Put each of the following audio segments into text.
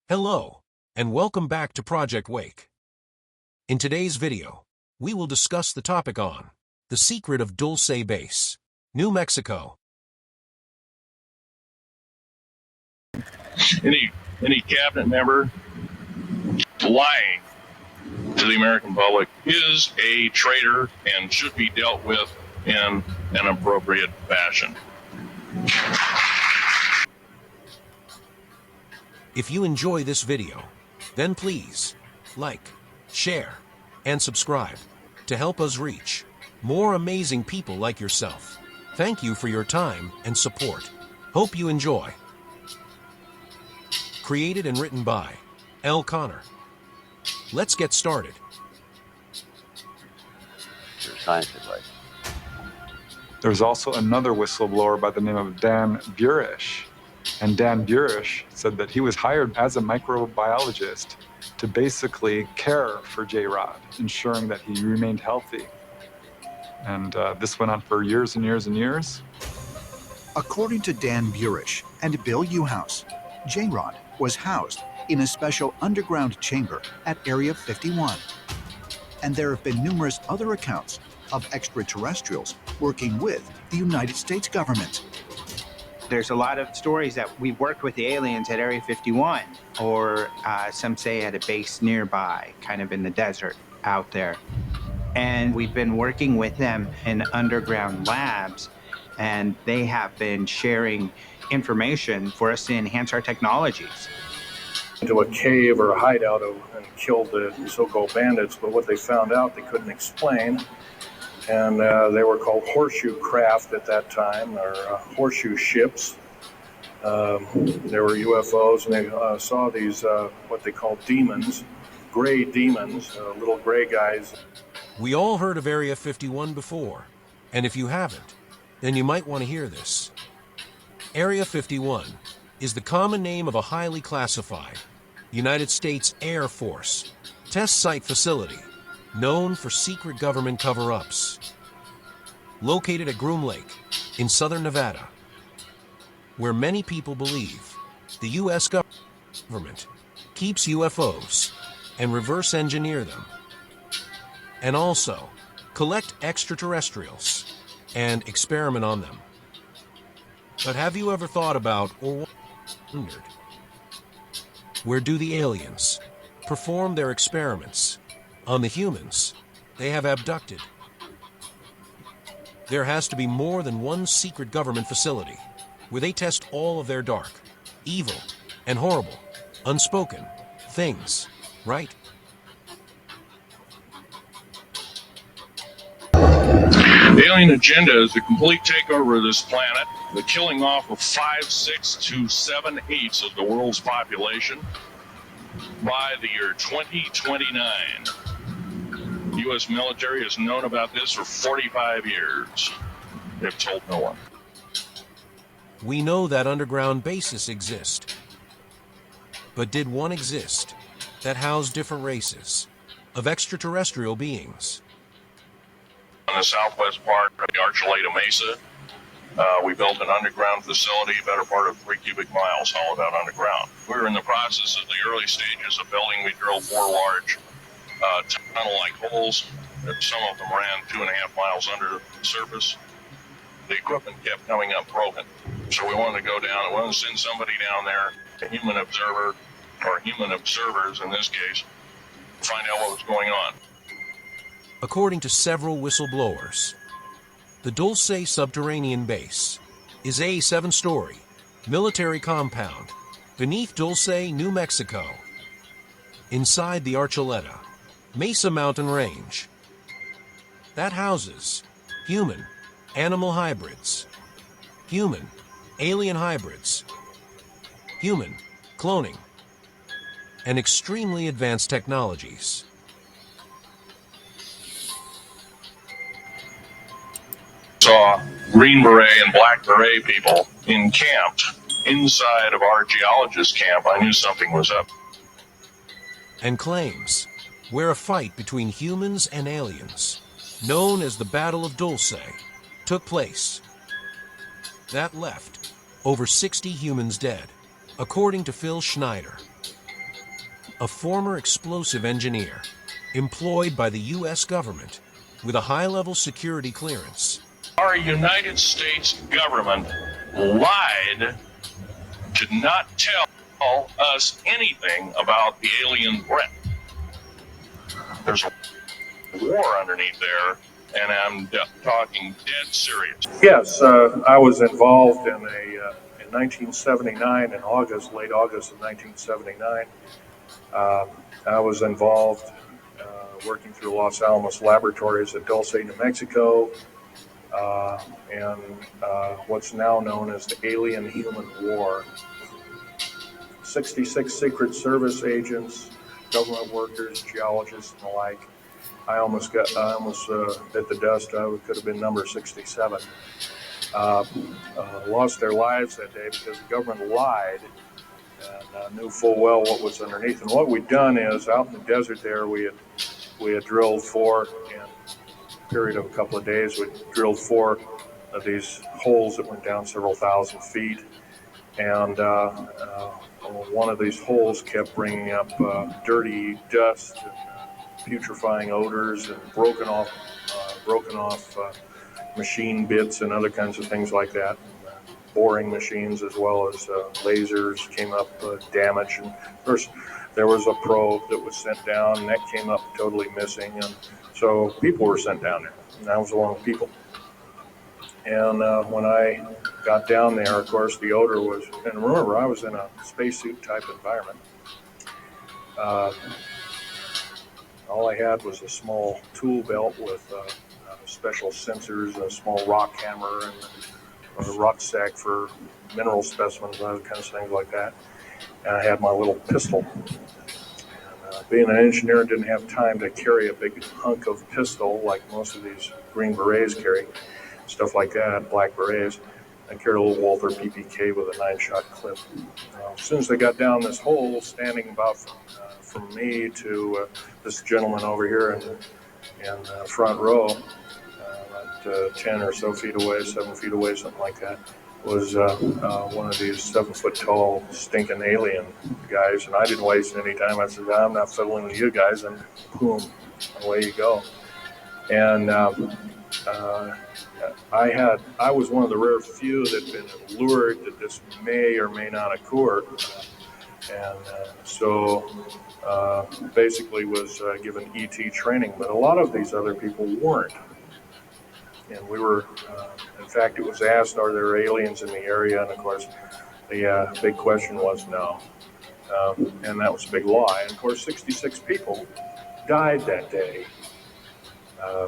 Hello, and welcome back to Project Wake. In today's video, we will discuss the topic on the secret of Dulce Base, New Mexico. Any cabinet member lying to the American public is a traitor and should be dealt with in an appropriate fashion. If you enjoy this video, then please like, share, and subscribe to help us reach more amazing people like yourself. Thank you for your time and support. Hope you enjoy. Created and written by L. Connor. Let's get started. Your science advice. There's also another whistleblower by the name of Dan Burish. And Dan Burish said that he was hired as a microbiologist to basically care for J-Rod, ensuring that he remained healthy. And this went on for years and years and years. According to Dan Burish and Bill Uhouse, J-Rod was housed in a special underground chamber at Area 51. And there have been numerous other accounts of extraterrestrials working with the United States government. There's a lot of stories that we've worked with the aliens at Area 51, or some say at a base nearby, kind of in the desert out there. And we've been working with them in underground labs, and they have been sharing information for us to enhance our technologies. Into a cave or a hideout and killed the so-called bandits, but what they found out they couldn't explain. And they were called horseshoe craft at that time, or horseshoe ships. There were UFOs, and they saw these, what they call demons, gray demons, little gray guys. We all heard of Area 51 before, and if you haven't, then you might want to hear this. Area 51 is the common name of a highly classified United States Air Force test site facility known for secret government cover-ups. Located at Groom Lake in southern Nevada, where many people believe the U.S. government keeps UFOs and reverse engineer them, and also collect extraterrestrials and experiment on them. But have you ever thought about or wondered, where do the aliens perform their experiments on the humans they have abducted? There has to be more than one secret government facility where they test all of their dark, evil, and horrible, unspoken things, right? The alien agenda is the complete takeover of this planet, the killing off of 5, 6 to 7/8 of the world's population by the year 2029. The U.S. military has known about this for 45 years. They've told no one. We know that underground bases exist. But did one exist that housed different races of extraterrestrial beings? On the southwest part of the Archuleta Mesa, we built an underground facility, better part of 3 cubic miles, hollowed out underground. We were in the process of the early stages of building. We drilled 4 large tunnel-like holes. Some of them ran 2.5 miles under the surface. The equipment kept coming up broken. So we wanted to go down. We wanted to send somebody down there, a human observer, or human observers in this case, to find out what was going on. According to several whistleblowers, the Dulce subterranean base is a 7-story military compound beneath Dulce, New Mexico, inside the Archuleta Mesa mountain range that houses human animal hybrids, human alien hybrids, human cloning, and extremely advanced technologies. Saw Green Beret and Black Beret people encamped inside of our geologist camp. I knew something was up. And claims where a fight between humans and aliens, known as the Battle of Dulce, took place. That left over 60 humans dead, according to Phil Schneider, a former explosive engineer employed by the U.S. government with a high-level security clearance. Our United States government lied to not tell us anything about the alien threat. There's a war underneath there, and I'm talking dead serious. Yes, I was involved in 1979, in August, late August of 1979. I was involved working through Los Alamos Laboratories at Dulce, New Mexico, and what's now known as the Alien-Human War. 66 Secret Service agents, government workers, geologists, and the like. I almost bit the dust. I could have been number 67. Lost their lives that day because the government lied and knew full well what was underneath. And what we'd done is, out in the desert there, we had drilled in a period of a couple of days, we drilled 4 of these holes that went down several thousand feet. And one of these holes kept bringing up dirty dust and putrefying odors and broken off machine bits and other kinds of things like that. Boring machines as well as lasers came up damaged. And first, there was a probe that was sent down, and that came up totally missing. And so people were sent down there, and I was one of the people. And when I got down there, of course, the odor was, and remember, I was in a spacesuit type environment. All I had was a small tool belt with special sensors, a small rock hammer, and a rucksack for mineral specimens and other kinds of things like that. And I had my little pistol. And, being an engineer, didn't have time to carry a big hunk of pistol like most of these Green Berets carry, stuff like that, black berets. I carried a little Walther PPK with a 9-shot clip. As soon as they got down this hole, standing about from me to this gentleman over here in front row, about 10 or so feet away, 7 feet away, something like that, was one of these 7-foot-tall stinking alien guys. And I didn't waste any time. I said, I'm not fiddling with you guys, and boom, away you go. And I was one of the rare few that had been allured that this may or may not occur, and so basically was given ET training. But a lot of these other people weren't, and we were. In fact, it was asked, "Are there aliens in the area?" And of course, the big question was no, and that was a big lie. And of course, 66 people died that day. I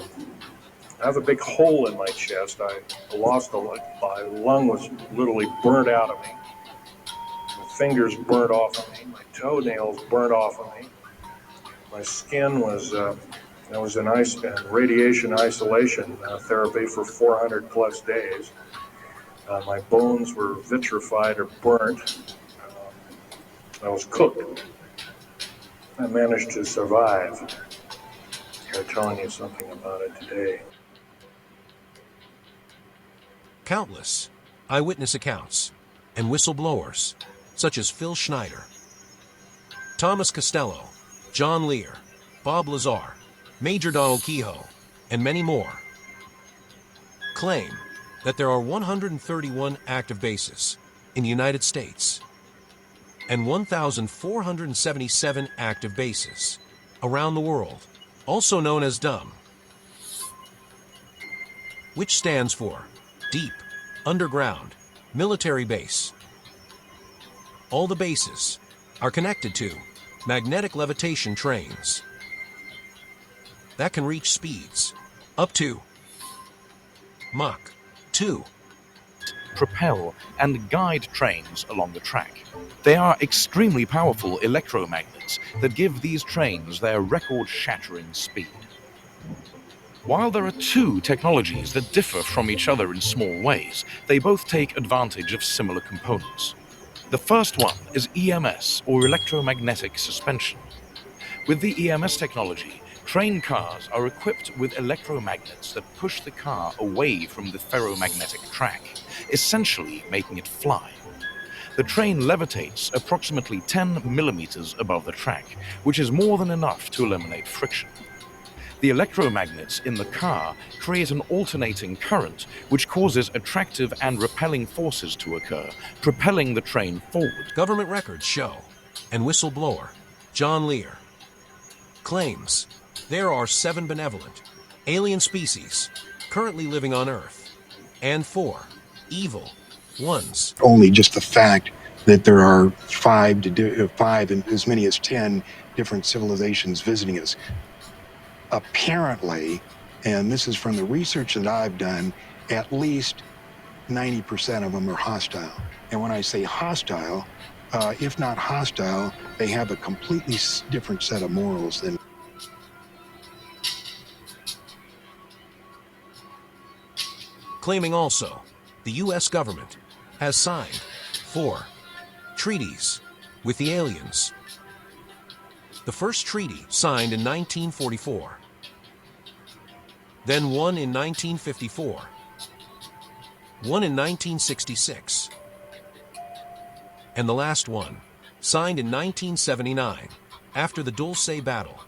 have a big hole in my chest. I lost my lung was literally burnt out of me. My fingers burnt off of me. My toenails burnt off of me. My skin was, I was in radiation isolation therapy for 400 plus days. My bones were vitrified or burnt. I was cooked. I managed to survive. I'm telling you something about it today. Countless eyewitness accounts and whistleblowers, such as Phil Schneider, Thomas Costello, John Lear, Bob Lazar, Major Donald Kehoe, and many more, claim that there are 131 active bases in the United States and 1,477 active bases around the world, also known as DUM, which stands for Deep Underground Military Base. All the bases are connected to magnetic levitation trains that can reach speeds up to Mach 2. Propel and guide trains along the track. They are extremely powerful electromagnets that give these trains their record-shattering speed. While there are 2 technologies that differ from each other in small ways, they both take advantage of similar components. The first one is EMS, or electromagnetic suspension. With the EMS technology, train cars are equipped with electromagnets that push the car away from the ferromagnetic track, essentially making it fly. The train levitates approximately 10 millimeters above the track, which is more than enough to eliminate friction. The electromagnets in the car create an alternating current, which causes attractive and repelling forces to occur, propelling the train forward. Government records show, and whistleblower John Lear claims there are 7 benevolent alien species currently living on Earth, and 4 evil ones. Only just the fact that there are 5 and as many as 10 different civilizations visiting us. Apparently, and this is from the research that I've done, at least 90% of them are hostile. And when I say hostile, if not hostile, they have a completely different set of morals than. Claiming also the U.S. government has signed 4 treaties with the aliens. The first treaty signed in 1944, then one in 1954, one in 1966, and the last one signed in 1979 after the Dulce battle.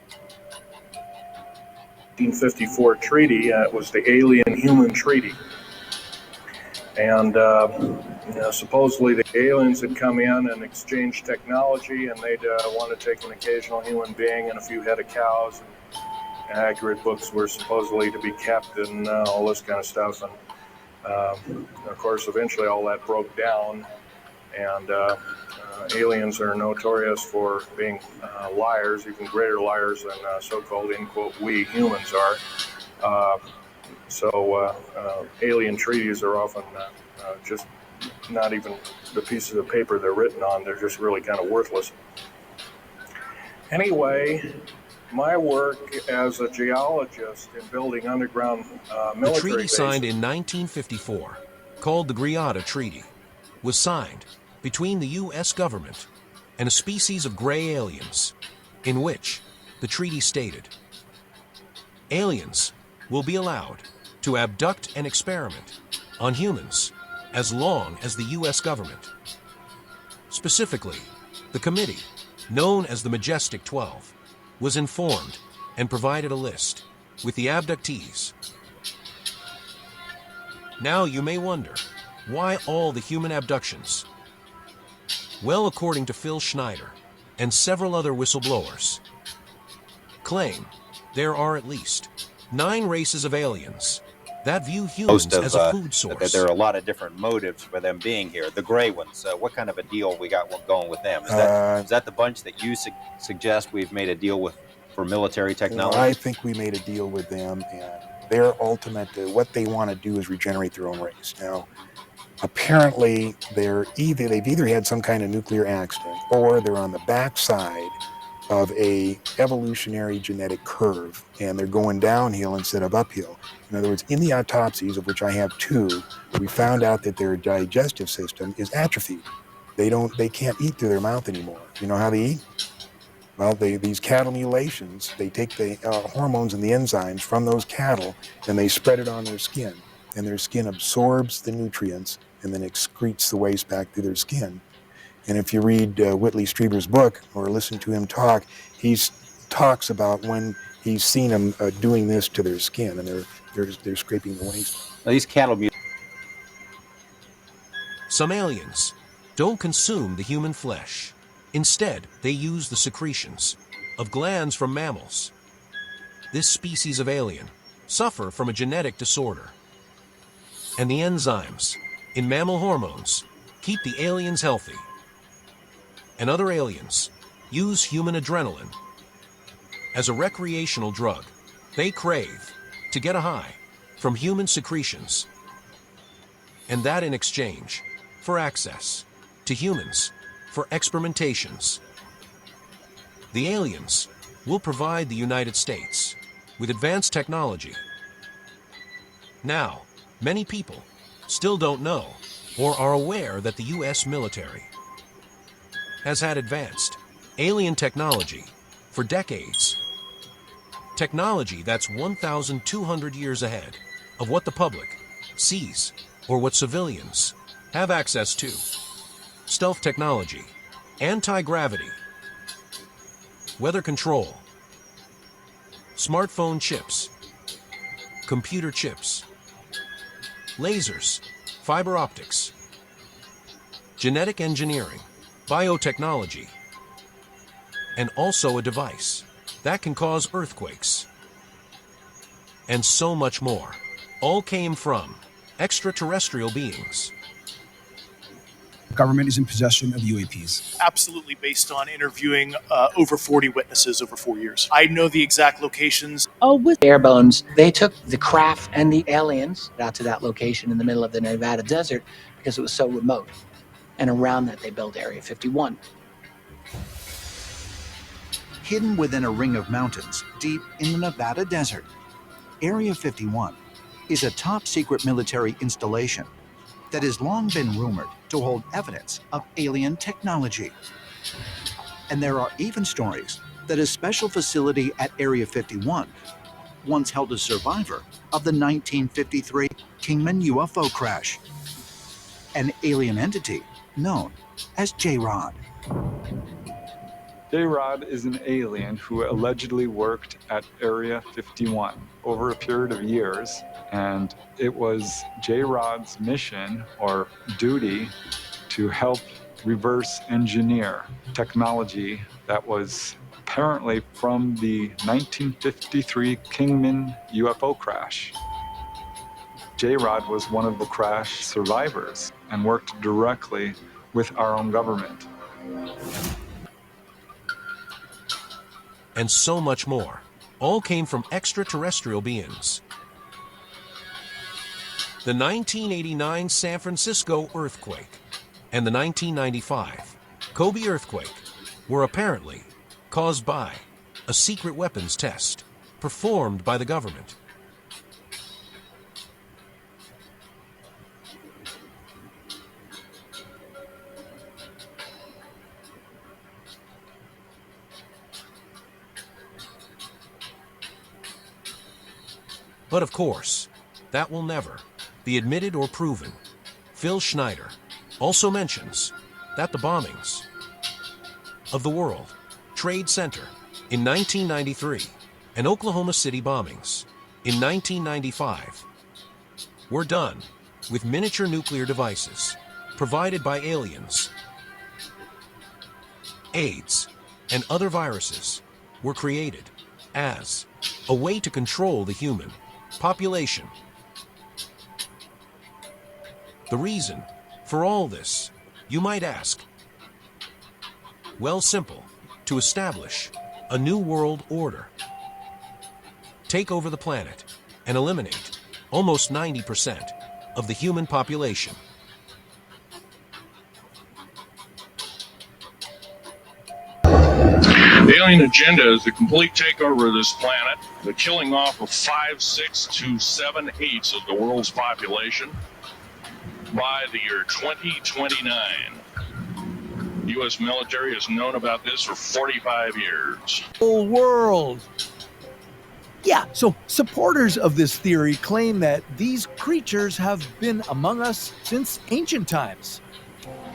1954 treaty was the Alien-Human Treaty. And supposedly the aliens had come in and exchanged technology, and they'd want to take an occasional human being and a few head of cows. And accurate books were supposedly to be kept and all this kind of stuff. And of course, eventually all that broke down. And aliens are notorious for being liars, even greater liars than so-called, in quote, we humans are. So alien treaties are often just not even the pieces of paper they're written on. They're just really kind of worthless. Anyway, my work as a geologist in building underground military The treaty bases, signed in 1954, called the Greada Treaty, was signed between the U.S. government and a species of gray aliens, in which the treaty stated, aliens will be allowed to abduct and experiment on humans as long as the U.S. government, specifically the committee known as the Majestic 12, was informed and provided a list with the abductees. Now you may wonder, why all the human abductions? Well, according to Phil Schneider and several other whistleblowers, claim there are at least 9 races of aliens that view humans as a food source. There are a lot of different motives for them being here. The gray ones, what kind of a deal we got going with them? Is that the bunch that you suggest we've made a deal with for military technology? I think we made a deal with them, and their ultimate, what they want to do is regenerate their own race. Now, apparently, they've either had some kind of nuclear accident, or they're on the backside of a evolutionary genetic curve, and they're going downhill instead of uphill. In other words, in the autopsies, of which I have 2, we found out that their digestive system is atrophied. They can't eat through their mouth anymore. You know how they eat? Well, these cattle mutilations, they take the hormones and the enzymes from those cattle, and they spread it on their skin, and their skin absorbs the nutrients and then excretes the waste back through their skin. And if you read Whitley Strieber's book or listen to him talk, he talks about when he's seen them doing this to their skin, and they're scraping the waste. Now, these cattle Some aliens don't consume the human flesh. Instead, they use the secretions of glands from mammals. This species of alien suffer from a genetic disorder, and the enzymes in mammal hormones keep the aliens healthy. And other aliens use human adrenaline as a recreational drug. They crave to get a high from human secretions, and that in exchange for access to humans for experimentations. The aliens will provide the United States with advanced technology. Now, many people still don't know or are aware that the U.S. military has had advanced alien technology for decades. Technology that's 1,200 years ahead of what the public sees or what civilians have access to. stealth technology, anti-gravity, weather control, smartphone chips, computer chips, lasers, fiber optics, genetic engineering, biotechnology, and also a device that can cause earthquakes, and so much more, all came from extraterrestrial beings. Government is in possession of UAPs. Absolutely, based on interviewing over 40 witnesses over 4 years. I know the exact locations. With Airbones, they took the craft and the aliens out to that location in the middle of the Nevada desert because it was so remote. And around that, they built Area 51. Hidden within a ring of mountains deep in the Nevada desert, Area 51 is a top-secret military installation that has long been rumored to hold evidence of alien technology. And there are even stories that a special facility at Area 51 once held a survivor of the 1953 Kingman UFO crash, an alien entity known as J-Rod. J-Rod is an alien who allegedly worked at Area 51 over a period of years, and it was J-Rod's mission or duty to help reverse engineer technology that was apparently from the 1953 Kingman UFO crash. J-Rod was one of the crash survivors and worked directly with our own government. And so much more, all came from extraterrestrial beings. The 1989 San Francisco earthquake and the 1995 Kobe earthquake were apparently caused by a secret weapons test performed by the government. But of course, that will never be admitted or proven. Phil Schneider also mentions that the bombings of the World Trade Center in 1993 and Oklahoma City bombings in 1995 were done with miniature nuclear devices provided by aliens. AIDS and other viruses were created as a way to control the human population. The reason for all this, you might ask? Well, simple. To establish a new world order. Take over the planet and eliminate almost 90% of the human population. The alien agenda is the complete takeover of this planet, the killing off of 5, 6 to 7/8 of the world's population by the year 2029. The U.S. military has known about this for 45 years. Whole world. Yeah, so supporters of this theory claim that these creatures have been among us since ancient times.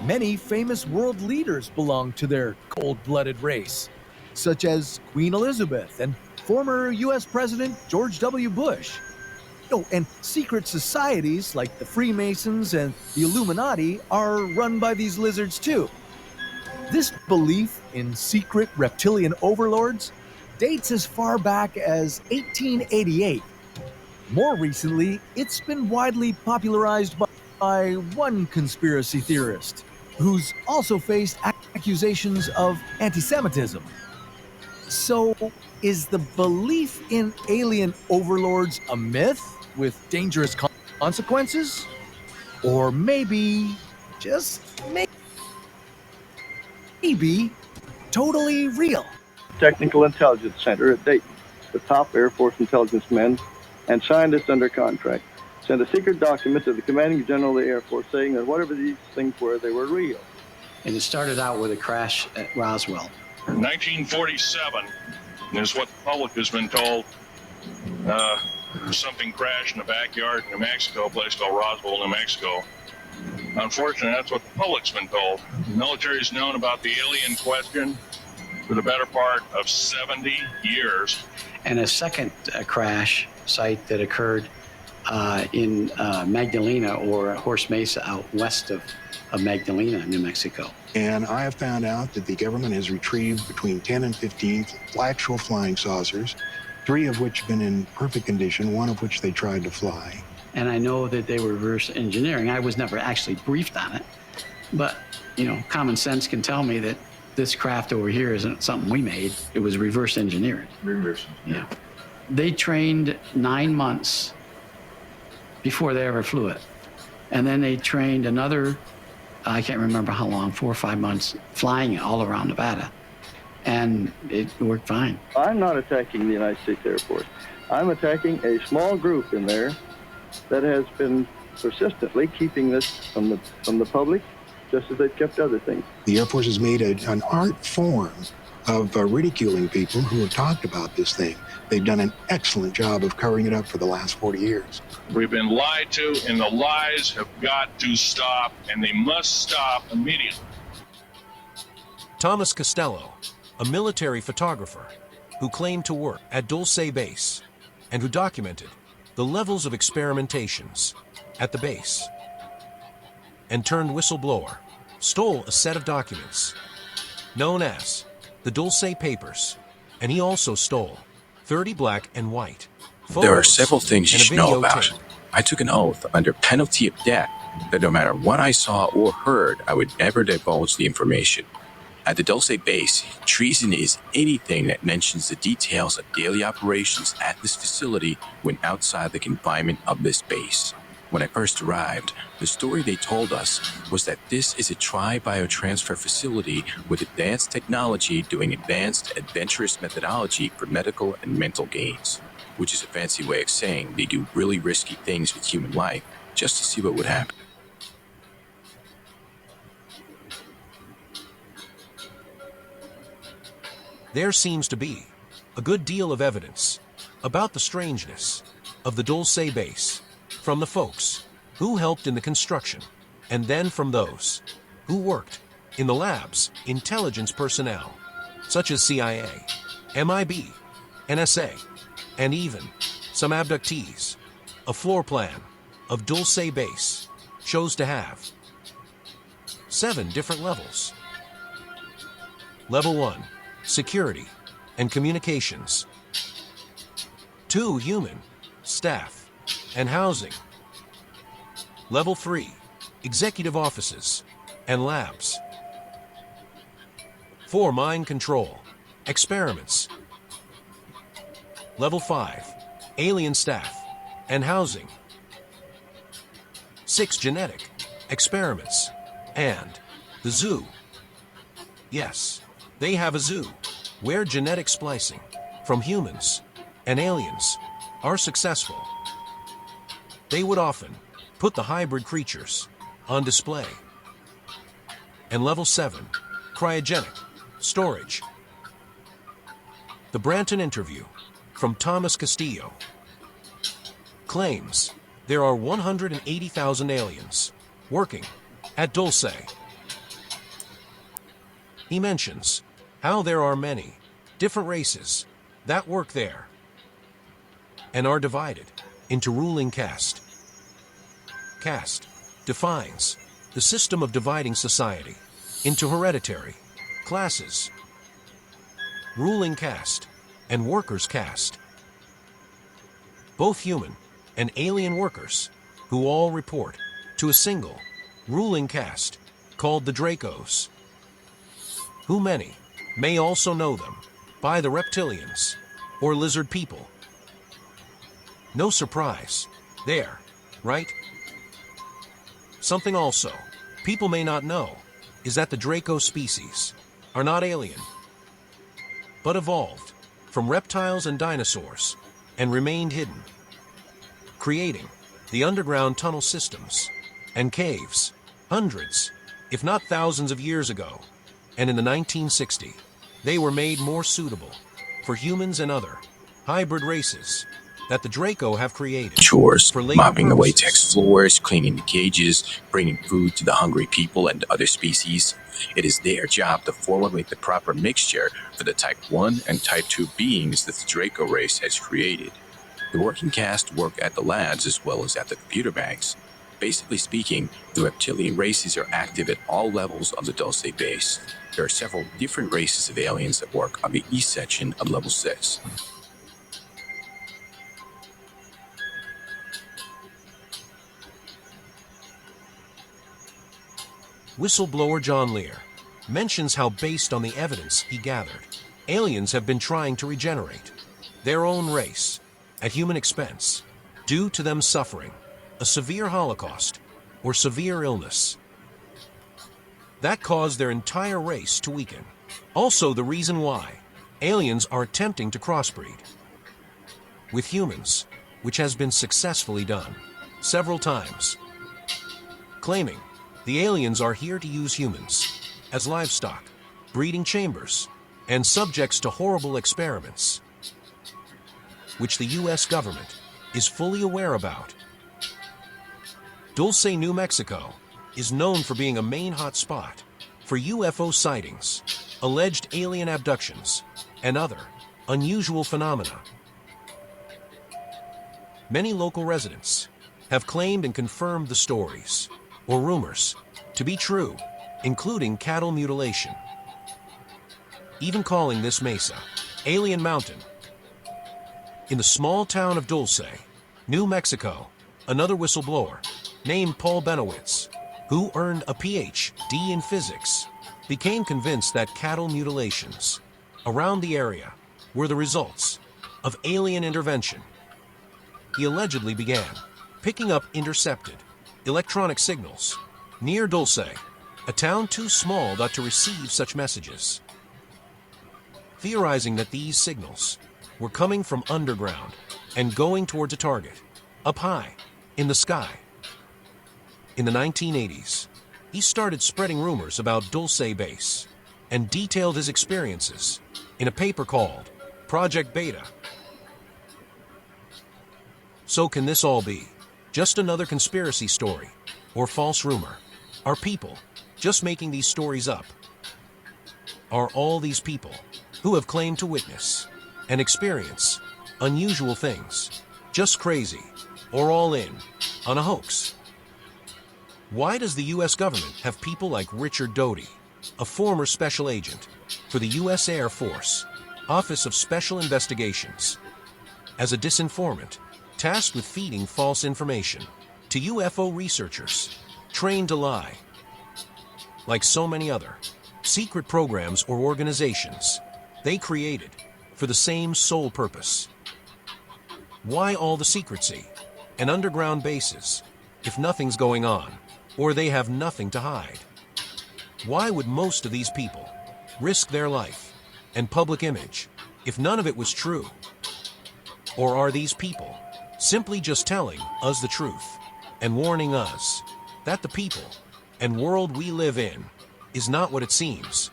Many famous world leaders belong to their cold-blooded race, such as Queen Elizabeth and former U.S. President George W. Bush. Oh, and secret societies like the Freemasons and the Illuminati are run by these lizards too. This belief in secret reptilian overlords dates as far back as 1888. More recently, it's been widely popularized by one conspiracy theorist, who's also faced accusations of anti-Semitism. So, is the belief in alien overlords a myth with dangerous consequences? Or maybe, just maybe, totally real? Technical Intelligence Center at Dayton, the top Air Force intelligence men and scientists under contract, sent a secret document to the commanding general of the Air Force saying that whatever these things were, they were real. And it started out with a crash at Roswell. 1947 is what the public has been told. Something crashed in the backyard in New Mexico, a place called Roswell, New Mexico. Unfortunately, that's what the public's been told. The military's known about the alien question for the better part of 70 years. And a second crash site that occurred in Magdalena or Horse Mesa out west of Magdalena, New Mexico. And I have found out that the government has retrieved between 10 and 15 actual flying saucers, 3 of which have been in perfect condition, 1 of which they tried to fly. And I know that they were reverse engineering. I was never actually briefed on it, but common sense can tell me that this craft over here isn't something we made. It was reverse engineered. Reverse engineered. Yeah. They trained 9 months before they ever flew it. And then they trained another, I can't remember how long, 4 or 5 months, flying it all around Nevada. And it worked fine. I'm not attacking the United States Air Force. I'm attacking a small group in there that has been persistently keeping this from the public, just as they've kept other things. The Air Force has made an art form of ridiculing people who have talked about this thing. They've done an excellent job of covering it up for the last 40 years. We've been lied to, and the lies have got to stop, and they must stop immediately. Thomas Costello, a military photographer who claimed to work at Dulce base and who documented the levels of experimentations at the base, and turned whistleblower, stole a set of documents known as the Dulce Papers, and he also stole 30 black and white photos. There are several things you and a should know videotape. about. I took an oath under penalty of death that no matter what I saw or heard, I would never divulge the information. At the Dulce base, treason is anything that mentions the details of daily operations at this facility when outside the confinement of this base. When I first arrived, the story they told us was that this is a tri-biotransfer facility with advanced technology doing advanced, adventurous methodology for medical and mental gains, which is a fancy way of saying they do really risky things with human life just to see what would happen. There seems to be a good deal of evidence about the strangeness of the Dulce base from the folks who helped in the construction, and then from those who worked in the labs, intelligence personnel, such as CIA, MIB, NSA, and even some abductees. A floor plan of Dulce base shows to have 7 different levels. Level 1, security and communications. 2, human, staff, and housing. Level 3, executive offices and labs. 4, mind control, experiments. Level 5, alien staff and housing. 6, genetic, experiments, and the zoo. Yes, they have a zoo where genetic splicing from humans and aliens are successful. They would often put the hybrid creatures on display. And level 7, cryogenic storage. The Branton interview from Thomas Castillo claims there are 180,000 aliens working at Dulce. He mentions how there are many different races that work there and are divided into ruling caste. Caste defines the system of dividing society into hereditary classes, ruling caste and workers' caste. Both human and alien workers who all report to a single ruling caste called the Dracos, who many may also know them by the reptilians or lizard people. No surprise there, right? Something also people may not know is that the Draco species are not alien, but evolved from reptiles and dinosaurs and remained hidden, creating the underground tunnel systems and caves hundreds, if not thousands of years ago. And in the 1960s, they were made more suitable for humans and other hybrid races that the Draco have created chores, for labor mopping the purposes. latex floors, cleaning the cages, bringing food to the hungry people and other species. It is their job to formulate the proper mixture for the Type 1 and Type 2 beings that the Draco race has created. The working cast work at the labs as well as at the computer banks. Basically speaking, the reptilian races are active at all levels of the Dulce base. There are several different races of aliens that work on the east section of Level 6. Whistleblower John Lear mentions how, based on the evidence he gathered, aliens have been trying to regenerate their own race at human expense due to them suffering a severe holocaust or severe illness that caused their entire race to weaken. Also, the reason why aliens are attempting to crossbreed with humans, which has been successfully done several times, claiming the aliens are here to use humans as livestock, breeding chambers, and subjects to horrible experiments, which the U.S. government is fully aware about. Dulce, New Mexico is known for being a main hot spot for UFO sightings, alleged alien abductions, and other unusual phenomena. Many local residents have claimed and confirmed the stories or rumors to be true, including cattle mutilation, even calling this mesa Alien Mountain. In the small town of Dulce, New Mexico, another whistleblower named Paul Benowitz, who earned a PhD in physics, became convinced that cattle mutilations around the area were the results of alien intervention. He allegedly began picking up intercepted electronic signals near Dulce, a town too small not to receive such messages, theorizing that these signals were coming from underground and going towards a target up high in the sky. In the 1980s, he started spreading rumors about Dulce Base and detailed his experiences in a paper called Project Beta. So can this all be just another conspiracy story or false rumor? Are people just making these stories up? Are all these people who have claimed to witness and experience unusual things just crazy or all in on a hoax? Why does the U.S. government have people like Richard Doty, a former special agent for the U.S. Air Force Office of Special Investigations, as a disinformant tasked with feeding false information to UFO researchers trained to lie? Like so many other secret programs or organizations they created for the same sole purpose. Why all the secrecy and underground bases if nothing's going on or they have nothing to hide? Why would most of these people risk their life and public image if none of it was true? Or are these people simply just telling us the truth and warning us that the people and world we live in is not what it seems?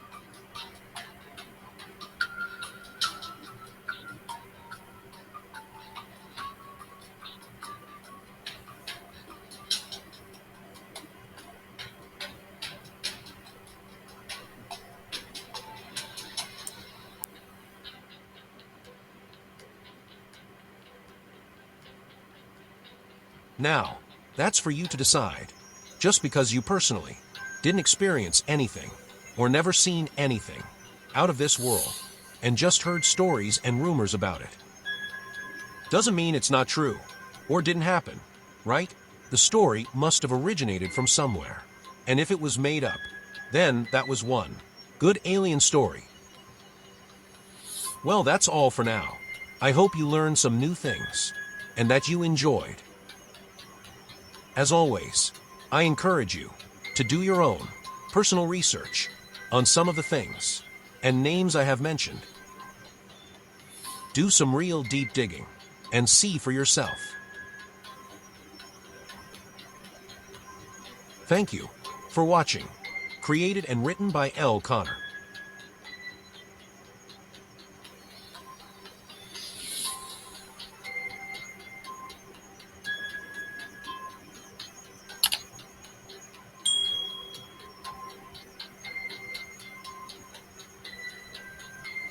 Now, that's for you to decide. Just because you personally didn't experience anything or never seen anything out of this world and just heard stories and rumors about it, doesn't mean it's not true or didn't happen, right? The story must have originated from somewhere. And if it was made up, then that was one good alien story. Well, that's all for now. I hope you learned some new things and that you enjoyed. As always, I encourage you to do your own personal research on some of the things and names I have mentioned. Do some real deep digging and see for yourself. Thank you for watching. Created and written by L. Connor.